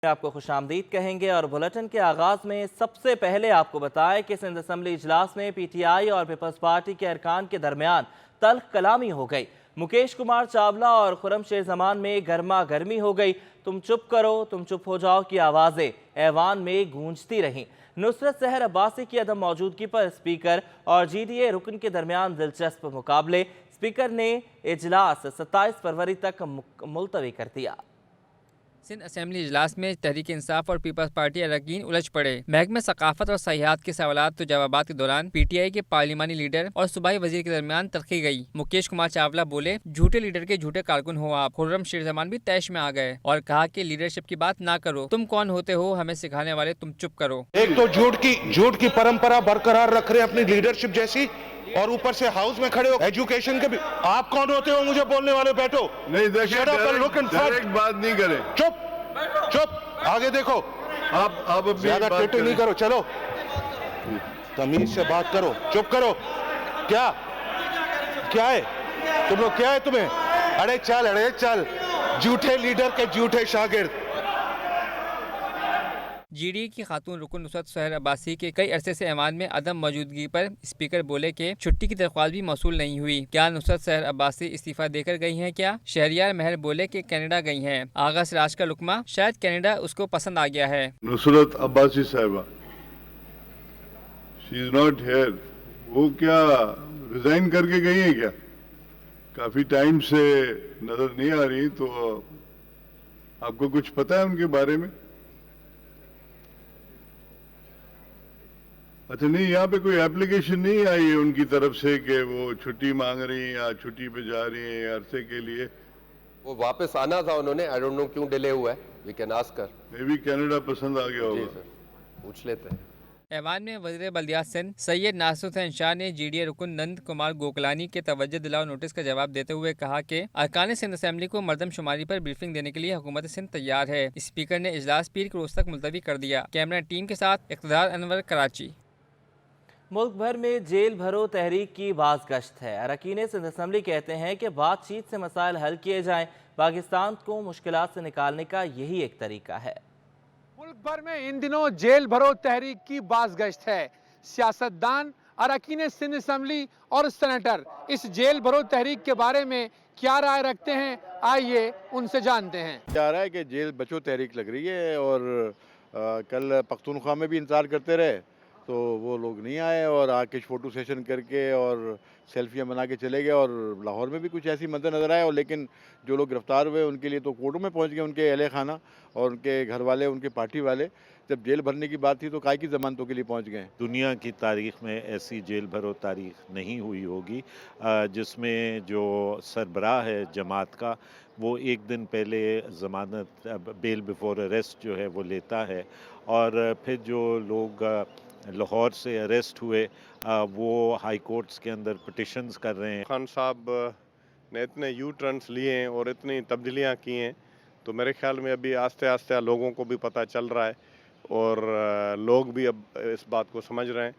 आपको खुशामदीद कहेंगे और बुलेटिन के आगाज में सबसे पहले आपको बताएं कि सिंध असम्बली इजलास में पीटीआई और पीपल्स पार्टी के अरकान के दरमियान तल्ख कलामी हो गई। मुकेश कुमार चावला और खुर्रमशेर जमान में गर्मा गर्मी हो गई। तुम चुप करो, तुम चुप हो जाओ की आवाजें ऐवान में गूंजती रहीं। नुसरत सहर अब्बासी की अदम मौजूदगी पर स्पीकर और GDA रुकन के दरमियान दिलचस्प मुकाबले। स्पीकर ने इजलास 27 फरवरी तक मुलतवी कर दिया। सिंध असेंबली इजलास में तहरीक इंसाफ और पीपल्स पार्टी अरकान उलझ पड़े। महकमा सकाफत और सयाहत के सवालात तो जवाबात के दौरान PTI के पार्लिमानी लीडर और सूबाई वजीर के दरमियान तलखी गई। मुकेश कुमार चावला बोले, झूठे लीडर के झूठे कारकुन हो आप। खुर्रमशेर जमान भी तैश में आ गए और कहा कि लीडरशिप की बात ना करो, तुम कौन होते हो हमें सिखाने वाले, तुम चुप करो। एक तो झूठ की परंपरा बरकरार रख रहे हैं अपनी लीडरशिप जैसी, और ऊपर से हाउस में खड़े हो एजुकेशन के भी। आप कौन होते हो मुझे बोलने वाले? बैठो नहीं, डायरेक्ट बात नहीं करें। चुप आगे देखो। आप ज्यादा टिट्टी नहीं करो, चलो तमीज से बात करो। चुप करो। क्या है तुम लोग? क्या है तुम्हें? अरे चल झूठे लीडर के झूठे शागिर्द। GDA की खातून रुकन नुसरत सहर अब्बासी के कई अरसे से ऐवान में अदम मौजूदगी पर स्पीकर बोले कि छुट्टी की दरख्वास्त भी मौसूल नहीं हुई। क्या नुसरत सहर अब्बासी इस्तीफा देकर गई हैं क्या? शहरियार महर बोले कि कनाडा गई हैं। आगा सिराज का लुकमा, शायद कनाडा उसको पसंद आ गया है। नुसरत अब्बासी साहिबा, शी इज नॉट हियर। वो क्या रिजाइन करके गई है क्या? काफी टाइम से नजर नहीं आ रही, तो आपको कुछ पता है उनके बारे में? अच्छा, नहीं, यहाँ पे कोई एप्लीकेशन नहीं आई है उनकी तरफ से कि वो छुट्टी मांग रही हैं या छुट्टी पे जा रही हैं अरसे के लिए? वो वापस आना था उन्होंने, आई डोंट नो क्यों डिले हुआ है। We can ask her. Maybe Canada पसंद आ गया जी होगा। सर, पूछ लेते हैं। ऐवान में वज़ीर बल्दियात सिंध सैयद नासिर हुसैन शाह ने GDA रुकन नंद कुमार गोकलानी के तवज्जो दिलाओ नोटिस का जवाब देते हुए कहा कि अरकान सिंध असेंबली को मरदमशुमारी पर ब्रीफिंग देने के लिए हुकूमत सिंध तैयार है। स्पीकर ने इजलास पीर के रोज तक मुलतवी कर दिया। कैमरा टीम के साथ इक़्तिदार अनवर, कराची। मुल्क भर में जेल भरो तहरीक की बाज़गश्त है। अरकान सिंध असम्बली कहते हैं कि बातचीत से मसाइल हल किए जाएं। पाकिस्तान को मुश्किलात से निकालने का यही एक तरीका है। मुल्क भर में इन दिनों जेल भरो तहरीक की बाज़गश्त है। सियासतदान, अरकान सिंध असम्बली और सेनेटर इस जेल भरो तहरीक के बारे में क्या राय रखते हैं, आइए उनसे जानते हैं। क्या रहा है कि जेल बचो तहरीक लग रही है, और कल पख्तूनख्वा में भी इंतजार करते रहे तो वो लोग नहीं आए और आके फ़ोटो सेशन करके और सेल्फियाँ बना के चले गए। और लाहौर में भी कुछ ऐसी मंजर नज़र आए, और लेकिन जो लोग गिरफ्तार हुए उनके लिए तो कोर्टों में पहुंच गए उनके अहले खाना और उनके घर वाले, उनके पार्टी वाले। जब जेल भरने की बात थी तो काय की ज़मानतों के लिए पहुंच गए। दुनिया की तारीख़ में ऐसी जेल भरो तारीख़ नहीं हुई होगी जिसमें जो सरबराह है जमात का, वो एक दिन पहले ज़मानत बेल बिफोर अरेस्ट जो है वो लेता है, और फिर जो लोग लाहौर से अरेस्ट हुए वो हाई कोर्ट्स के अंदर पिटिशंस कर रहे हैं। खान साहब ने इतने यू टर्न्स लिए हैं और इतनी तब्दीलियाँ की हैं, तो मेरे ख्याल में अभी आस्ते आस्ते लोगों को भी पता चल रहा है और लोग भी अब इस बात को समझ रहे हैं।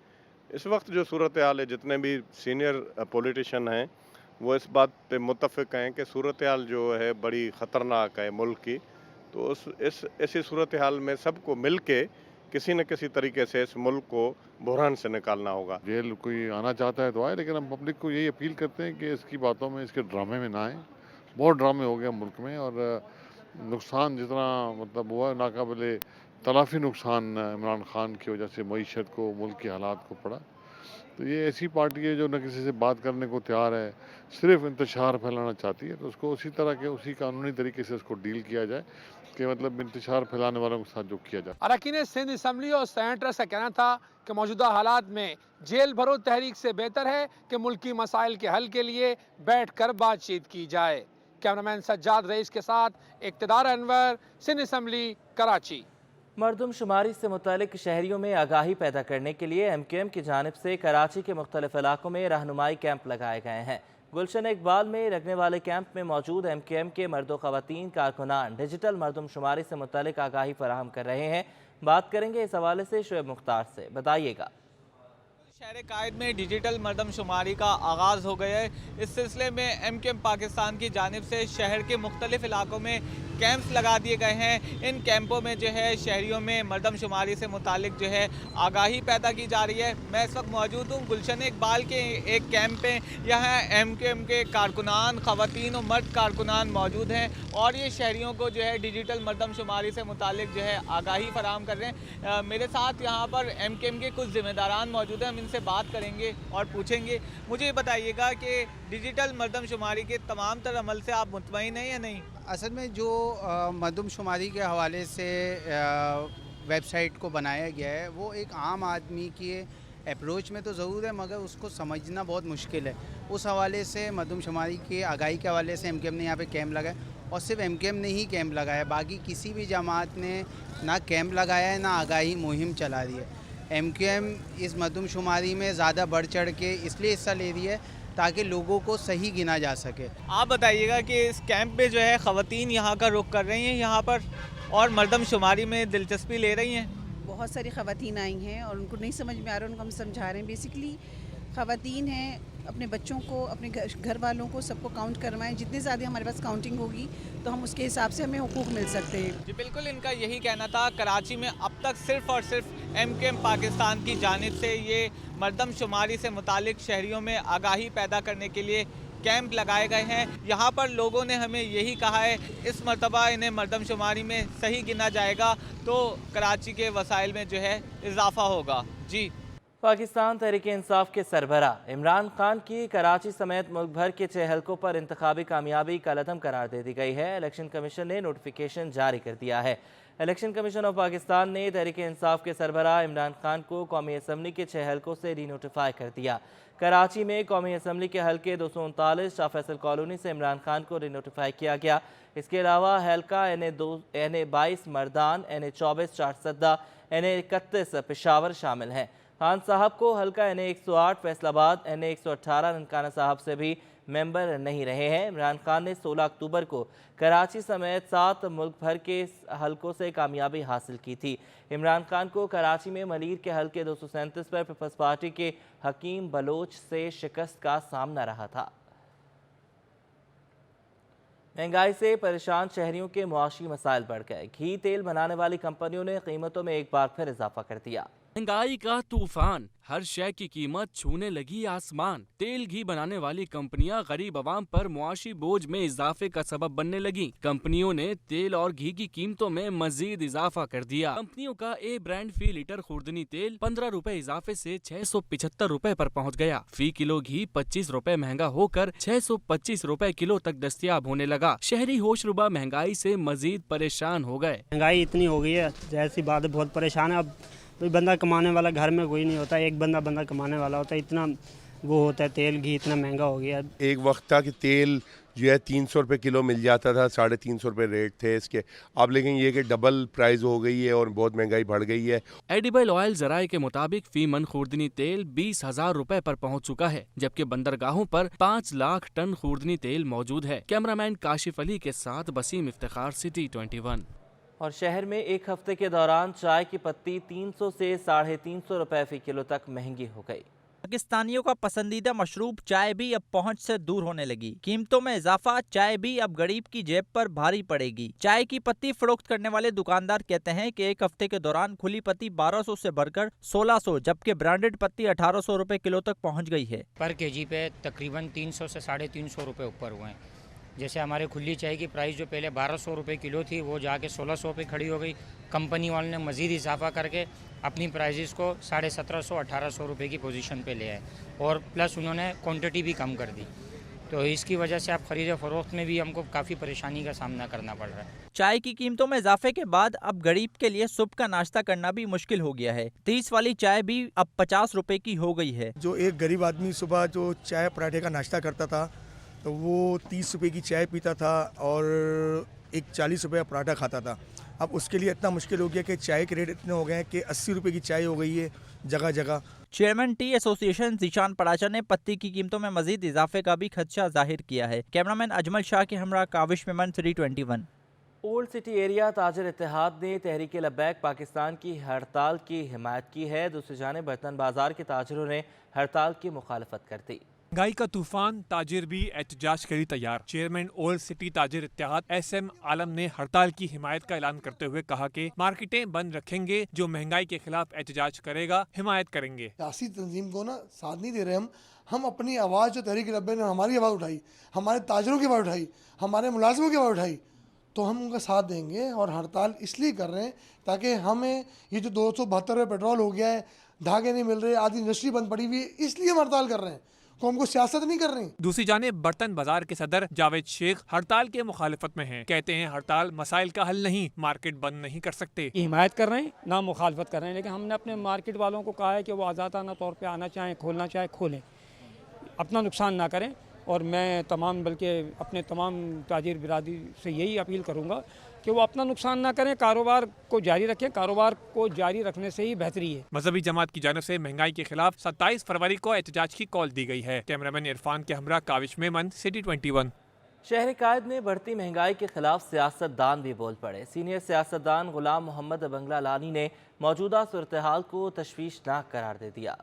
इस वक्त जो सूरत हाल है, जितने भी सीनियर पॉलिटिशियन हैं वो इस बात पे मुत्तफ़िक़ हैं कि सूरत हाल जो है बड़ी ख़तरनाक है मुल्क की। तो ऐसी सूरत हाल में सबको मिल के किसी न किसी तरीके से इस मुल्क को बुहरान से निकालना होगा। जेल कोई आना चाहता है तो आए, लेकिन हम पब्लिक को यही अपील करते हैं कि इसकी बातों में, इसके ड्रामे में ना आए। बहुत ड्रामे हो गए मुल्क में, और नुकसान जितना मतलब हुआ नाकाबिले तलाफ़ी नुकसान इमरान खान की वजह से मईशत को, मुल्क के हालात को पड़ा। तो ये ऐसी पार्टी है जो न किसी से बात करने को तैयार है, सिर्फ इंतशार फैलाना चाहती है। तो उसको उसी तरह के, उसी कानूनी तरीके से उसको डील किया जाए कि मतलब इंतशार फैलाने वालों के साथ जो किया जाए। अरकान सिंध असम्बली और सेनेटर्स का कहना था कि मौजूदा हालात में जेल भरो तहरीक से बेहतर है कि मुल्की मसाइल के हल के लिए बैठ कर बातचीत की जाए। कैमरामैन सज्जाद रईस के साथ इक़्तिदार अनवर, सिंध असम्बली, कराची। मरदमशुमारी से मुतालिक शहरियों में आगाही पैदा करने के लिए MQM की जानिब से कराची के मुख्तलिफ इलाकों में रहनुमाई कैंप लगाए गए हैं। गुलशन इकबाल में लगने वाले कैंप में मौजूद MQM के मर्द ख़वातीन कारकुनान डिजिटल मरदमशुमारी से मुतालिक आगाही फराहम कर रहे हैं। बात करेंगे इस हवाले से शोएब मुख्तार से, बताइएगा। शहर कायद में डिजिटल मरदमशुमारी का आगाज़ हो गया है। इस सिलसिले में एमकेएम पाकिस्तान की जानिब से शहर के मुख्तलिफ इलाकों में कैंप्स लगा दिए गए हैं। इन कैंपों में जो है शहरियों में मरदमशुमारी से मुतालिक जो है आगाही पैदा की जा रही है। मैं इस वक्त मौजूद हूँ गुलशन इकबाल के एक कैंप पे। यहाँ एमकेएम के कारकुनान, ख़वातीन और मर्द कारकुनान मौजूद हैं और ये शहरियों को जो है डिजिटल मरदमशुमारी से मुतालिक जो है आगाही फराहम कर रहे हैं। मेरे साथ यहाँ पर एमकेएम के कुछ ज़िम्मेदारान मौजूद हैं, हम इनसे बात करेंगे और पूछेंगे। मुझे ये बताइएगा कि डिजिटल मरदमशुमारी के तमाम तर अमल से आप मुतमईन हैं या नहीं? असल में जो मरदमशुमारी के हवाले से वेबसाइट को बनाया गया है वो एक आम आदमी की अप्रोच में तो ज़रूर है, मगर उसको समझना बहुत मुश्किल है। उस हवाले से मरदमशुमारी की आगाही के हवाले से एमकेएम ने यहाँ पे कैंप लगाया और सिर्फ एमकेएम ने ही कैंप लगाया, बाकी किसी भी जमात ने ना कैंप लगाया है ना आगाही मुहिम चला रही है। एमकेएम इस मरदमशुमारी में ज़्यादा बढ़ चढ़ के इसलिए हिस्सा ले रही है ताकि लोगों को सही गिना जा सके। आप बताइएगा कि इस कैंप में जो है ख़वातीन यहाँ का रुख कर रही हैं यहाँ पर और मरदमशुमारी में दिलचस्पी ले रही हैं। बहुत सारी ख़वातीन आई हैं और उनको नहीं समझ में आ रहा, उनको हम समझा रहे हैं। बेसिकली ख़वातीन हैं, अपने बच्चों को, अपने घर वालों को, सबको काउंट करवाएं। जितनी ज़्यादा हमारे पास काउंटिंग होगी तो हम उसके हिसाब से हमें हुकूक मिल सकते हैं। जी बिल्कुल, इनका यही कहना था। कराची में अब तक सिर्फ़ और सिर्फ एमकेएम पाकिस्तान की जानिब से ये मरदमशुमारी से मुतालिक शहरियों में आगाही पैदा करने के लिए कैंप लगाए गए हैं। यहाँ पर लोगों ने हमें यही कहा है इस मरतबा इन्हें मरदमशुमारी में सही गिना जाएगा तो कराची के वसाइल में जो है इजाफा होगा। जी। पाकिस्तान तहरीक इंसाफ के सरबरा इमरान खान की कराची समेत मुल्क भर के 6 हलकों पर इंतखाबी कामयाबी का लदम करार दे दी गई है। इलेक्शन कमीशन ने नोटिफिकेशन जारी कर दिया है। इलेक्शन कमीशन ऑफ पाकिस्तान ने तहरीक इंसाफ के सरबरा इमरान खान को कौमी असम्बली के 6 हलकों से री नोटिफाई कर दिया। कराची में कौमी असम्बली के हल्के 239 शाह फैसल कॉलोनी से इमरान खान को री नोटिफाई किया गया। इसके अलावा हल्का NA22 Mardan, NA24 Charsadda, NA31 Peshawar शामिल हैं। खान साहब को हल्का NA108 फैसलाबाद, NA118 ननकाना साहब से भी मेंबर नहीं रहे हैं। इमरान खान ने 16 अक्टूबर को कराची समेत 7 मुल्क भर के हलकों से कामयाबी हासिल की थी। इमरान खान को कराची में मलीर के हल्के 237 पर पीपल्स पार्टी के हकीम बलोच से शिकस्त का सामना रहा था। महंगाई से परेशान शहरियों के मुआशी मसाइल बढ़ गए। घी तेल बनाने वाली कंपनियों ने कीमतों में एक बार फिर इजाफा कर दिया। महंगाई का तूफान, हर शय की कीमत छूने लगी आसमान। तेल घी बनाने वाली कंपनियां गरीब आवाम पर मुआशी बोझ में इजाफे का सबब बनने लगी। कंपनियों ने तेल और घी की कीमतों में मजीद इजाफा कर दिया। कंपनियों का ए ब्रांड फी लीटर खुर्दनी तेल 15 रुपए इजाफे से 675 रुपए पर पहुंच गया। फी किलो घी 25 रुपए महंगा होकर 625 रुपए किलो तक दस्तयाब होने लगा। शहरी होशरुबा महंगाई से मजीद परेशान हो गए। महंगाई इतनी हो गई है, जैसी बात है, बहुत परेशान है। अब कोई बंदा कमाने वाला घर में कोई नहीं होता, एक बंदा कमाने वाला होता है। इतना वो होता है, तेल घी इतना महंगा हो गया। एक वक्त था कि तेल जो है 300 रुपये किलो मिल जाता था, 350 रुपये रेट थे इसके। अब लेकिन ये कि डबल प्राइस हो गई है और बहुत महंगाई बढ़ गई है। एडिबल ऑयल जराये के मुताबिक फी मन खुर्दनी तेल 20,000 रुपए पर पहुंच चुका है, जबकि बंदरगाहों पर 5 लाख टन खुर्दनी तेल मौजूद है। कैमरामैन काशिफ अली के साथ बसीम इफ्तिखार, सिटी 21। और शहर में एक हफ्ते के दौरान चाय की पत्ती 300 से 350 रुपए फी किलो तक महंगी हो गई। पाकिस्तानियों का पसंदीदा मशरूब चाय भी अब पहुंच से दूर होने लगी। कीमतों में इजाफा, चाय भी अब गरीब की जेब पर भारी पड़ेगी। चाय की पत्ती फरोख्त करने वाले दुकानदार कहते हैं कि एक हफ्ते के दौरान खुली पत्ती 1200 से बढ़कर 1600, जबकि ब्रांडेड पत्ती 1800 रुपए किलो तक पहुंच गई है। पर केजी पे तकरीबन 300 से 350 रुपए ऊपर हुए हैं। जैसे हमारे खुली चाय की प्राइस जो पहले 1200 रुपये किलो थी वो जाके 1600 पे खड़ी हो गई। कंपनी वालों ने मज़ीद इजाफा करके अपनी प्राइजेस को 1750-1800 रुपये की पोजीशन पे ले आए और प्लस उन्होंने क्वांटिटी भी कम कर दी। तो इसकी वजह से आप ख़रीद फरोख्त में भी हमको काफ़ी परेशानी का सामना करना पड़ रहा है। चाय की कीमतों में इजाफे के बाद अब गरीब के लिए सुबह का नाश्ता करना भी मुश्किल हो गया है। 30 वाली चाय भी अब 50 रुपए की हो गई है। जो एक गरीब आदमी सुबह जो चाय पराठे का नाश्ता करता था तो वो 30 रुपये की चाय पीता था और एक 40 रुपये का पराठा खाता था। अब उसके लिए इतना मुश्किल हो गया कि चाय के रेट इतने हो गए हैं कि 80 रुपये की चाय हो गई है जगह जगह। चेयरमैन टी एसोसिएशन जीशान पड़ाचा ने पत्ती की कीमतों में मजीद इजाफे का भी खदशा जाहिर किया है। कैमरामैन अजमल शाह के हमरा Kaavish Memon, 321। Old city area ताजर इत्तेहाद ने तहरीक लब्बैक पाकिस्तान की हड़ताल की हिमायत की है। दूसरी जानिब बर्तन बाजार के ताजरों ने हड़ताल की मुखालफत कर दी। महंगाई का तूफान, ताजिर भी एहतजाज के लिए तैयार। चेयरमैन ओल्ड सिटी ताजिर इत्तेहाद SM आलम ने हड़ताल की हिमायत का ऐलान करते हुए कहा कि मार्केटें बंद रखेंगे, जो महंगाई के खिलाफ एहतजाज करेगा हिमायत करेंगे। सियासी तंजीम को ना साथ नहीं दे रहे हम अपनी आवाज़ जो तहरीक लब्बैक ने हमारी आवाज़ उठाई, हमारे ताजरों की आवाज़ उठाई, हमारे मुलाजिमों की आवाज़ उठाई, तो हम उनका साथ देंगे। और हड़ताल इसलिए कर रहे हैं ताकि हमें ये जो 272 रुपये पेट्रोल हो गया है, धागे नहीं मिल रहे, आधी इंडस्ट्री बंद पड़ी हुई है, इसलिए हम हड़ताल कर रहे हैं, तो हमको सियासत नहीं कर रहे हैं। दूसरी जानिब बर्तन बाजार के सदर जावेद शेख हड़ताल के मुखालिफत में हैं। कहते हैं हड़ताल मसाइल का हल नहीं, मार्केट बंद नहीं कर सकते। हिमायत कर रहे हैं ना मुखालफत कर रहे हैं, लेकिन हमने अपने मार्केट वालों को कहा है कि वो आज़ादाना तौर पे आना चाहें, खोलना चाहें खोलें, अपना नुकसान ना करें। और मैं बल्कि अपने तमाम ताजिर बिरादरी से यही अपील करूँगा कि वो अपना नुकसान ना करें, कारोबार को जारी रखें। कारोबार को जारी रखने से ही बेहतरी है। मजहबी जमात की जानिब से महंगाई के खिलाफ 27 फरवरी को एहतजाज की कॉल दी गई है। कैमरामैन इरफान के हमरा काविश मेमन, सिटी 21। शहर कायद में बढ़ती महंगाई के खिलाफ सियासतदान भी बोल पड़े। सीनियर सियासतदान गुलाम मोहम्मद बंगला लानी ने मौजूदा सूरत हाल को तशवीशनाक करार दे दिया।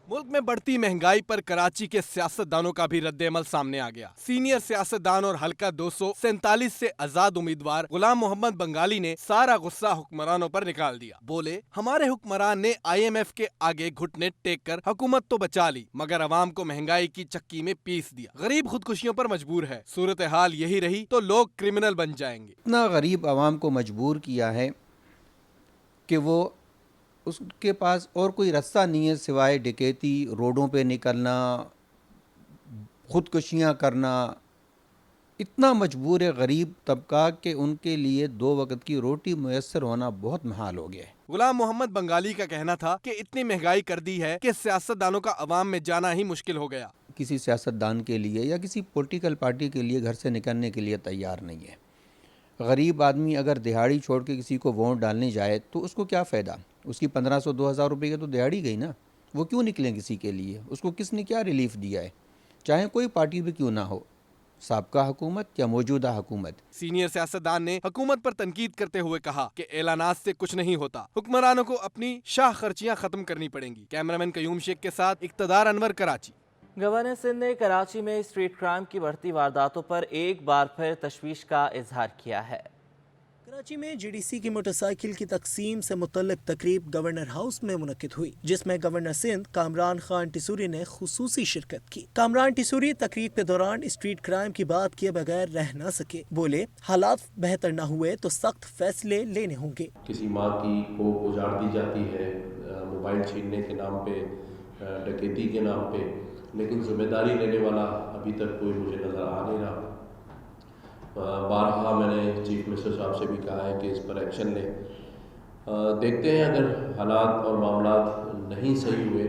मुल्क में बढ़ती महंगाई पर कराची के सियासतदानों का भी रद्द-ए-अमल सामने आ गया। सीनियर सियासतदान और हल्का 247 से आजाद उम्मीदवार गुलाम मोहम्मद बंगाली ने सारा गुस्सा हुक्मरानों पर निकाल दिया। बोले, हमारे हुक्मरान ने IMF के आगे घुटने टेक कर हुकूमत तो बचा ली, मगर अवाम को महंगाई की चक्की में पीस दिया। गरीब खुदकुशियों पर मजबूर है। सूरत हाल यही रही तो लोग क्रिमिनल बन जाएंगे। इतना गरीब अवाम को मजबूर किया है कि वो उसके पास और कोई रास्ता नहीं है सिवाय डकैती, रोडों पे निकलना, खुदकुशियाँ करना। इतना मजबूर है गरीब तबका कि उनके लिए 2 वक्त की रोटी मुयस्सर होना बहुत महाल हो गया है। गुलाम मोहम्मद बंगाली का कहना था कि इतनी महंगाई कर दी है कि सियासतदानों का अवाम में जाना ही मुश्किल हो गया। किसी सियासतदान के लिए या किसी पॉलिटिकल पार्टी के लिए घर से निकलने के लिए तैयार नहीं है। गरीब आदमी अगर दिहाड़ी छोड़ के किसी को वोट डालने जाए तो उसको क्या फ़ायदा? उसकी 1500-2000 रुपये की तो दिहाड़ी गई ना। वो क्यों निकलें किसी के लिए? उसको किसने क्या रिलीफ दिया है? चाहे कोई पार्टी भी क्यों ना हो, साबका हुकूमत या मौजूदा हुकूमत। सीनियर सियासतदान ने हुकूमत पर तनकीद करते हुए कहा कि ऐलानात से कुछ नहीं होता, हुक्मरानों को अपनी शाह खर्चियाँ खत्म करनी पड़ेंगी। कैमरामैन कयूम शेख के साथ इक़्तिदार अनवर, कराची। गवर्नर सिंध ने कराची में स्ट्रीट क्राइम की बढ़ती वारदातों पर एक बार फिर तशवीश का इजहार किया है। कराची में GDC की मोटरसाइकिल की तकसीम से मुतल्लिक तकरीब गवर्नर हाउस में मुनक्किद हुई, जिसमें गवर्नर सिंध कामरान खान टिसूरी ने खुसूसी शिरकत की। कामरान टिसूरी तकरीब के दौरान स्ट्रीट क्राइम की बात किए बगैर रह न सके। बोले, हालात बेहतर न हुए तो सख्त फैसले लेने होंगे। किसी माँ की कोख उजाड़ दी जाती है मोबाइल छीनने के नाम पे, डकैती के नाम पे, लेकिन जिम्मेदारी लेने वाला अभी तक कोई मुझे नज़र आ नहीं रहा। बारहा मैंने चीफ मिनिस्टर साहब से भी कहा है कि इस पर एक्शन लें। देखते हैं अगर हालात और मामला नहीं सही हुए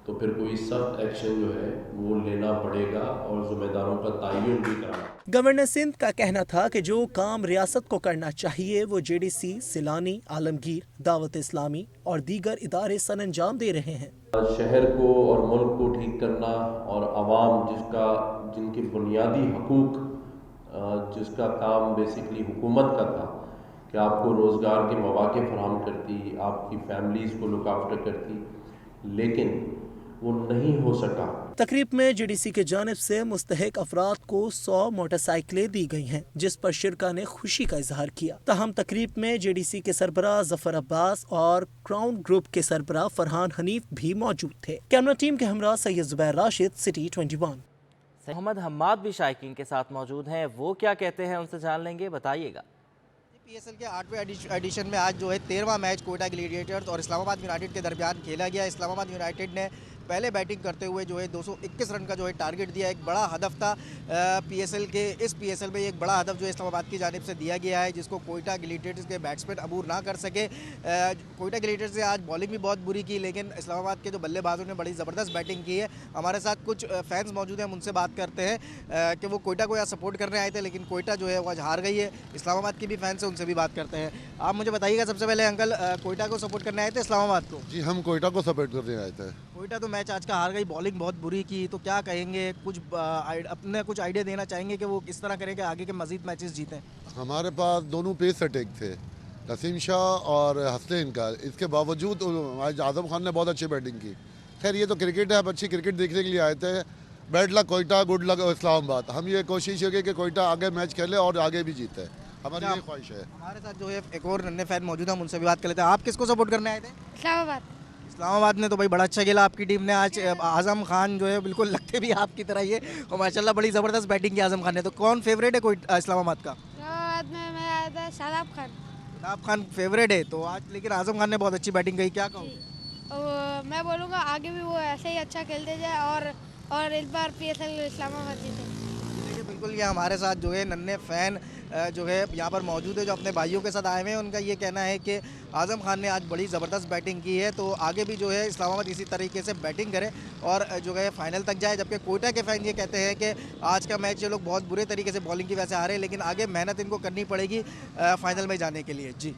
तो फिर कोई सख्त एक्शन जो है वो लेना पड़ेगा और जिम्मेदारों का तयन भी कराना। गवर्नर सिंध का कहना था कि जो काम रियासत को करना चाहिए वो JDC, सिलानी, आलमगीर, दावत इस्लामी और दीगर इदारे सरअंजाम दे रहे हैं। शहर को और मुल्क को ठीक करना और आवाम जिनके बुनियादी हकूक जिसका काम बेसिकली हुकूमत का था कि आपको रोज़गार के मौके फराहम करती, आपकी फैमिलीज़ को लुक आफ्टर करती, लेकिन वो नहीं हो सका। तकरीब में JDC के जानिब से मुस्तहिक अफराद को 100 मोटरसाइकिलें दी गई हैं, जिस पर शिरका ने खुशी का इजहार किया। ताहम तकरीब में JDC के सरबराह जफर अब्बास और क्राउन ग्रुप के सरबराह फरहान हनीफ भी मौजूद थे। कैमरा टीम के हमरा सैयद जुबैर राशिद, सिटी 21। मोहम्मद हम्माद भी शायकीन के साथ मौजूद हैं, वो क्या कहते हैं उनसे जान लेंगे, बताइएगा। PSL के 8वें एडिशन में आज जो है 13वां मैच कोयटा ग्लैडिएटर्स और इस्लामाबाद यूनाइटेड के दरमियान खेला गया। इस्लामाबाद यूनाइटेड ने पहले बैटिंग करते हुए जो है 221 रन का जो है टारगेट दिया। एक बड़ा हदफ था इस PSL में एक बड़ा हदफ जो है इस्लामाबाद की जानिब से दिया गया है, जिसको कोयटा ग्लैडिएटर्स के बैट्समैन अबूर ना कर सके। कोयटा ग्लैडिएटर्स ने आज बॉलिंग भी बहुत बुरी की, लेकिन इस्लामाबाद के जो बल्लेबाजों ने बड़ी ज़बरदस्त बैटिंग की है। हमारे साथ कुछ फैंस मौजूद हैं, हम उनसे बात करते हैं कि वो कोयटा को यहाँ सपोर्ट करने आए थे, लेकिन कोयटा जो है वो आज हार गई है। इस्लामाबाद की भी फैंस हैं, उनसे भी बात करते हैं। आप मुझे बताइएगा सबसे पहले अंकल, कोयटा को सपोर्ट करने आए थे इस्लामाबाद को? जी, हम कोयटा को सपोर्ट करने आए थे। कोयटा तो मैच आज का हार गई, बॉलिंग बहुत बुरी की, तो क्या कहेंगे, कुछ अपने कुछ आइडिया देना चाहेंगे कि वो किस तरह करें कि आगे के मजीद मैचेस जीतें? हमारे पास दोनों पेस अटैक थे, नसीम शाह और हसनैन का। इसके बावजूद आज आजम खान ने बहुत अच्छी बैटिंग की। खैर ये तो क्रिकेट है, अब अच्छी क्रिकेट देखने के लिए आए थे। Bad luck Quetta, good luck Islamabad. हम ये कोशिश है कि कोयटा आगे मैच खेले और आगे भी जीते, हमारी ये ख्वाहिश है। हमारे साथ जो है एक और नन्हे फैन मौजूद है, उनसे भी बात कर लेते हैं। आप किसको सपोर्ट करने आए थे? इस्लामाबाद। इस्लामाबाद ने तो भाई बड़ा अच्छा खेला आपकी टीम ने आज। आजम खान जो है बिल्कुल लगते भी आपकी तरह ही है और माशाल्लाह बड़ी ज़बरदस्त बैटिंग की आजम खान ने। तो कौन फेवरेट है कोई इस्लामाबाद का? इस्लामाबाद में मैं आया था शादाब खान। शादाब खान फेवरेट है तो आज, लेकिन आजम खान ने बहुत अच्छी बैटिंग की, क्या कहूँ? मैं बोलूँगा आगे भी वो ऐसे ही अच्छा खेलते जाए और इस बार PSL इस्लामाबाद जीते। देखिए बिल्कुल ये हमारे साथ जो है नन्हे फ़ैन जो है यहाँ पर मौजूद है, जो अपने भाइयों के साथ आए हुए हैं। उनका ये कहना है कि आजम खान ने आज बड़ी ज़बरदस्त बैटिंग की है, तो आगे भी जो है इस्लामाबाद इसी तरीके से बैटिंग करे और जो है फाइनल तक जाए। जबकि कोयटा के फ़ैन ये कहते हैं कि आज का मैच ये लोग बहुत बुरे तरीके से बॉलिंग की वजह से हारे, लेकिन आगे मेहनत इनको करनी पड़ेगी फाइनल में जाने के लिए। जी।